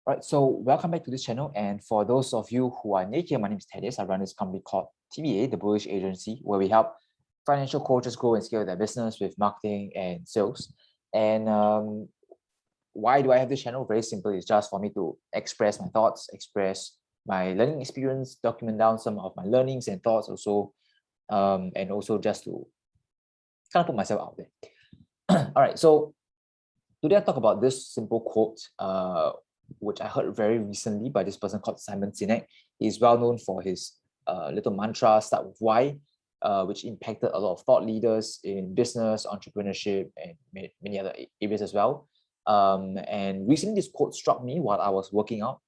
Right, so welcome back to this channel. And for those of you who are new here, my name is Thaddeus. I run this company called TBA, the Bullish Agency, where we help financial coaches grow and scale their business with marketing and sales. And why do I have this channel? Very simple. It's just for me to express my thoughts, express my learning experience, document down some of my learnings and thoughts also, and also just to kind of put myself out there. All right, so today I talk about this simple quote, which I heard very recently by this person called Sinek. He's well known for his little mantra, start with why, which impacted a lot of thought leaders in business, entrepreneurship, and many other areas as well. And recently this quote struck me while I was working out.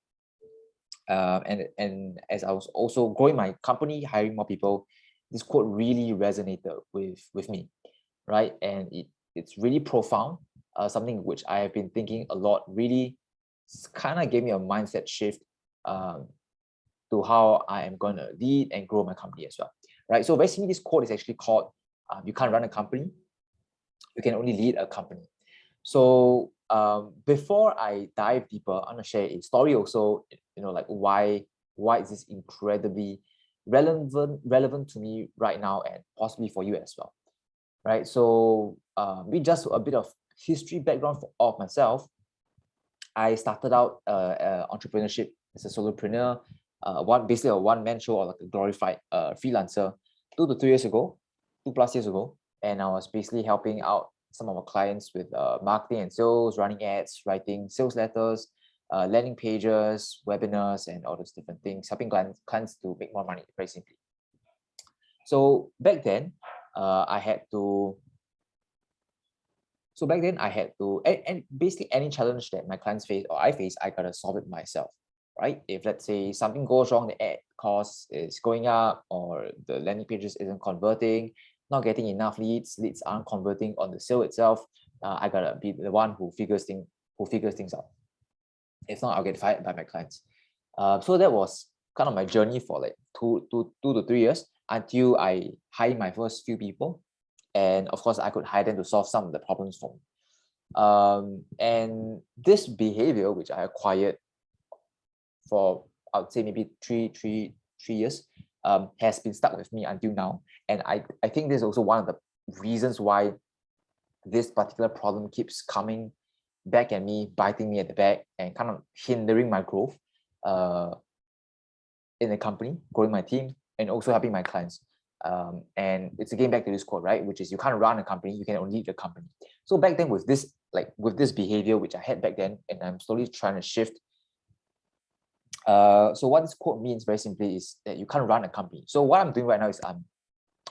And as I was also growing my company, hiring more people, this quote really resonated with me, right? And it's really profound, something which I have been thinking a lot, really kind of gave me a mindset shift to how I am going to lead and grow my company as well, right? So basically this quote is actually called, you can't run a company, you can only lead a company. So before I dive deeper, I'm gonna share a story also, like why is this incredibly relevant to me right now and possibly for you as well, right? So we just a bit of history background of myself. I started out entrepreneurship as a solopreneur, basically a one-man show or like a glorified freelancer 2+ years ago, and I was basically helping out some of our clients with marketing and sales, running ads, writing sales letters, landing pages, webinars, and all those different things, helping clients to make more money, very simply. So back then, I had to, and basically any challenge that my clients face or I face, I gotta solve it myself, right? If let's say something goes wrong, the ad cost is going up, or the landing pages isn't converting, not getting enough leads aren't converting on the sale itself, I gotta be the one who figures things out. If not, I'll get fired by my clients. So that was kind of my journey for like 2 to 3 years until I hired my first few people. And of course, I could hire them to solve some of the problems for me. And this behavior, which I acquired for, I would say maybe three years, has been stuck with me until now. And I think this is also one of the reasons why this particular problem keeps coming back at me, biting me at the back, and kind of hindering my growth in the company, growing my team, and also helping my clients. And it's again back to this quote, right? Which is, you can't run a company, you can only lead a company. So back then with this behavior, which I had back then, and I'm slowly trying to shift. So what this quote means very simply is that you can't run a company. So what I'm doing right now is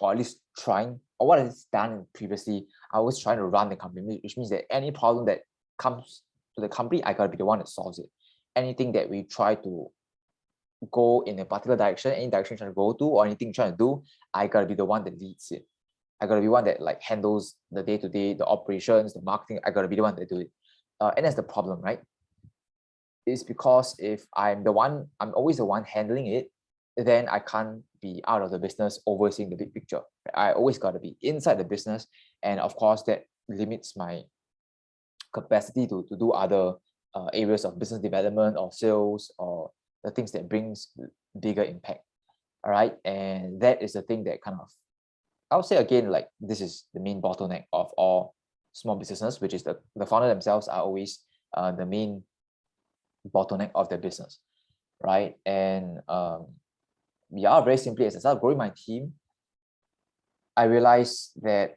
or at least trying, or what I've done previously, I was trying to run the company, which means that any problem that comes to the company, I gotta be the one that solves it. Anything that we try to go in a particular direction, any direction you're trying to go to, or anything you're trying to do, I gotta be the one that leads it. I gotta be one that like handles the day-to-day, the operations, the marketing. I gotta be the one that do it. And that's the problem, right? It's because if I'm always the one handling it, then I can't be out of the business overseeing the big picture. I always gotta be inside the business, and of course that limits my capacity to do other areas of business development or sales or the things that brings bigger impact. All right, and that is the thing that kind of, I would say again, like this is the main bottleneck of all small businesses, which is the founder themselves are always the main bottleneck of their business, right? And very simply, as I started growing my team, I realized that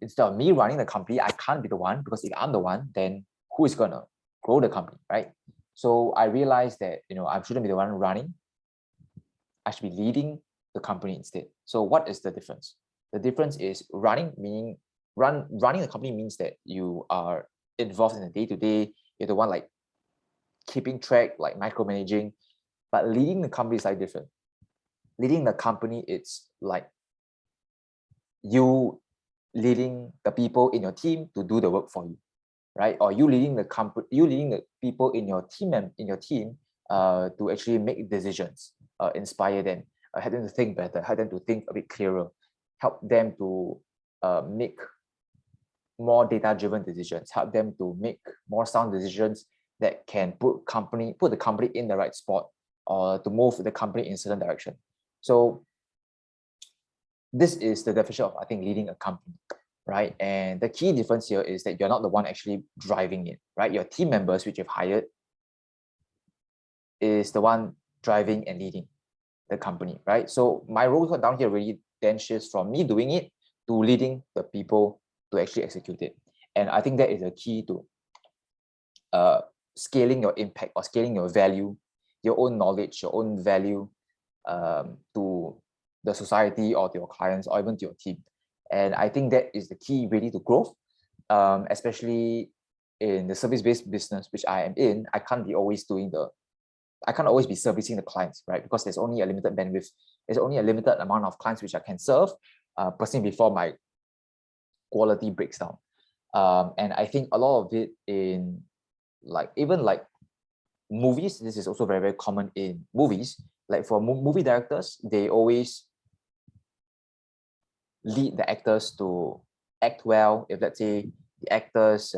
instead of me running the company, I can't be the one, because if I'm the one, then who is gonna grow the company, right? So I realized that I shouldn't be the one running. I should be leading the company instead. So what is the difference? The difference is running the company means that you are involved in the day-to-day. You're the one like keeping track, like micromanaging. But leading the company is like different. Leading the company, it's like you leading the people in your team to do the work for you, right? Or you leading the people in your team to actually make decisions, inspire them, help them to think better, help them to think a bit clearer, help them to make more data-driven decisions, help them to make more sound decisions that can put the company in the right spot, or to move the company in a certain direction. So this is the definition of, I think, leading a company, right? And the key difference here is that you're not the one actually driving it, right? Your team members, which you've hired, is the one driving and leading the company, right? So my role down here really then shifts from me doing it to leading the people to actually execute it. And I think that is a key to scaling your impact or scaling your value, your own knowledge, your own value to the society or to your clients or even to your team. And I think that is the key really to growth, especially in the service-based business, which I am in. I can't always be servicing the clients, right? Because there's only a limited bandwidth. There's only a limited amount of clients which I can serve personally before my quality breaks down. And I think a lot of it in even movies, this is also very, very common in movies. Like for movie directors, they always lead the actors to act well. If let's say the actors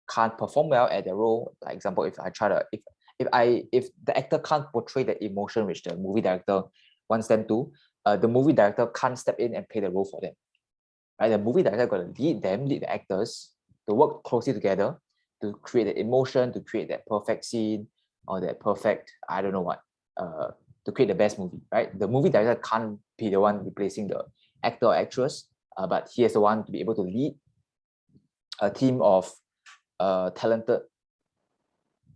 can't perform well at their role, like example, if the actor can't portray the emotion which the movie director wants them to, the movie director can't step in and play the role for them. Right? The movie director got to lead the actors to work closely together to create the emotion, to create that perfect scene or that perfect, I don't know what, to create the best movie, right? The movie director can't be the one replacing the actor or actress, but he is the one to be able to lead a team of talented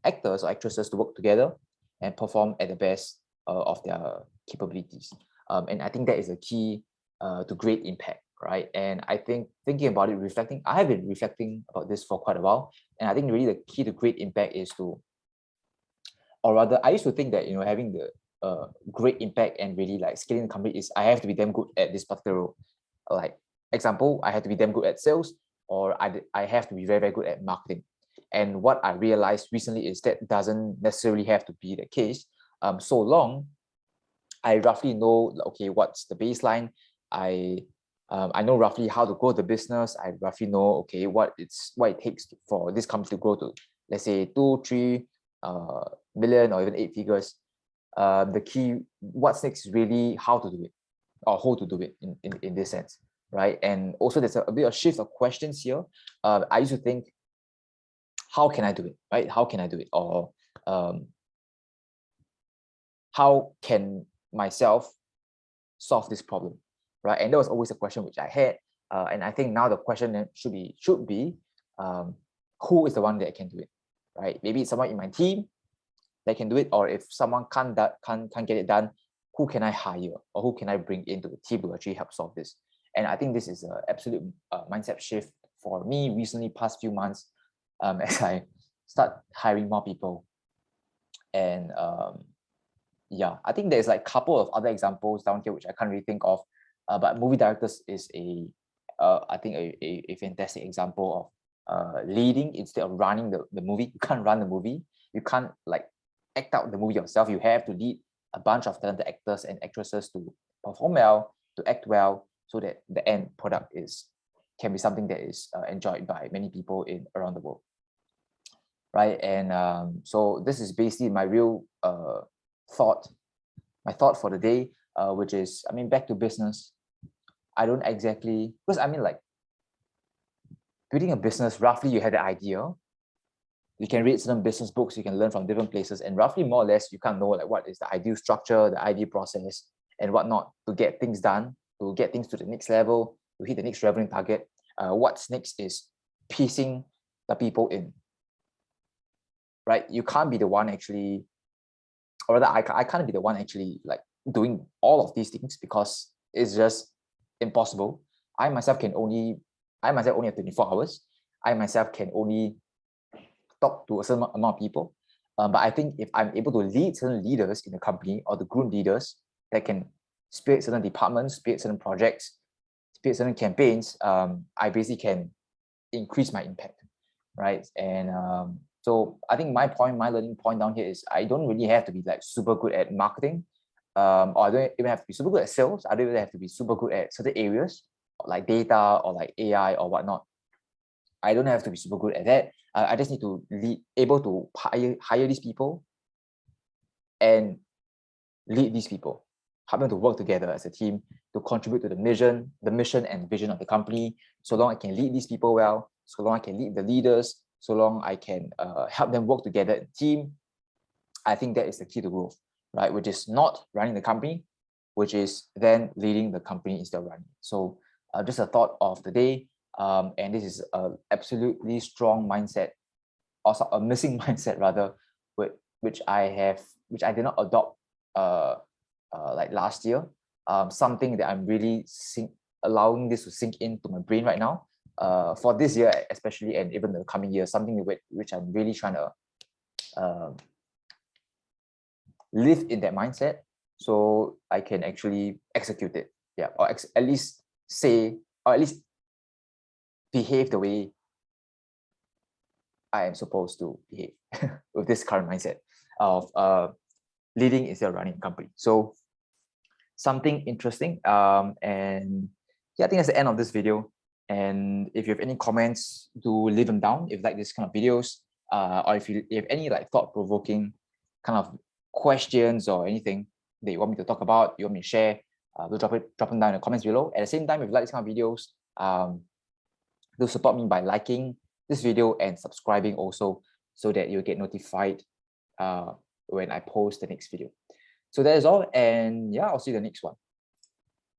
actors or actresses to work together and perform at the best of their capabilities. And I think that is a key to great impact, right? And I think thinking about it, I have been reflecting about this for quite a while. And I think really the key to great impact is to, or rather, I used to think that, having the great impact and really like scaling the company is I have to be damn good at this particular role. Like example, I have to be damn good at sales, or I have to be very, very good at marketing. And what I realized recently is that doesn't necessarily have to be the case. So long I roughly know, okay, what's the baseline. I know roughly how to grow the business. I roughly know, okay, what it takes for this company to grow to, let's say, 2-3 million or even 8 figures. The key, what's next is really how to do it, or how to do it in this sense, right? And also there's a bit of shift of questions here. I used to think, how can I do it, right? How can I do it? Or how can myself solve this problem, right? And that was always a question which I had. And I think now the question should be, who is the one that can do it, right? Maybe it's someone in my team that can do it, or if someone can't get it done, who can I hire or who can I bring into the team to actually help solve this? And I think this is an absolute mindset shift for me recently, past few months, as I start hiring more people. And yeah, I think there's like a couple of other examples down here which I can't really think of, but movie directors is I think a fantastic example of leading instead of running the movie. You can't run the movie. You can't like act out the movie yourself. You have to lead a bunch of talented actors and actresses to perform well, to act well, so that the end product can be something that is enjoyed by many people around the world, right? And so this is basically my real thought for the day, which is, I mean, back to business. I don't exactly, because I mean, like, building a business, roughly you had the idea. You can read certain business books, you can learn from different places, and roughly more or less you can know like what is the ideal structure, the ideal process, and whatnot to get things done, to get things to the next level, to hit the next revenue target. What's next is piecing the people in, right? You can't be the one actually, or rather I can't be the one actually like doing all of these things, because it's just impossible. I myself only have 24 hours. I myself can only talk to a certain amount of people. But I think if I'm able to lead certain leaders in the company, or the group leaders that can spearhead certain departments, spearhead certain projects, spearhead certain campaigns, I basically can increase my impact, right? And so I think my learning point down here is I don't really have to be like super good at marketing, or I don't even have to be super good at sales. I don't even have to be super good at certain areas like data or like AI or whatnot. I don't have to be super good at that. I just need to able to hire these people and lead these people, help them to work together as a team to contribute to the mission and vision of the company. So long I can lead these people well, so long I can lead the leaders, so long I can help them work together in a team, I think that is the key to growth, right? Which is not running the company, which is then leading the company instead of running. So just a thought of the day. And this is an absolutely strong mindset, also a missing mindset rather, which I did not adopt like last year. Something that I'm really allowing this to sink into my brain right now. For this year especially, and even the coming year, something which I'm really trying to live in that mindset so I can actually execute it. Yeah, or at least say, or at least behave the way I am supposed to behave with this current mindset of leading instead of running a company. So something interesting. And yeah, I think that's the end of this video. And if you have any comments, do leave them down if you like this kind of videos, or if you have any like thought-provoking kind of questions or anything that you want me to talk about, you want me to share, do drop them down in the comments below. At the same time, if you like this kind of videos, do support me by liking this video and subscribing also, so that you'll get notified when I post the next video. So that is all, and yeah, I'll see you in the next one.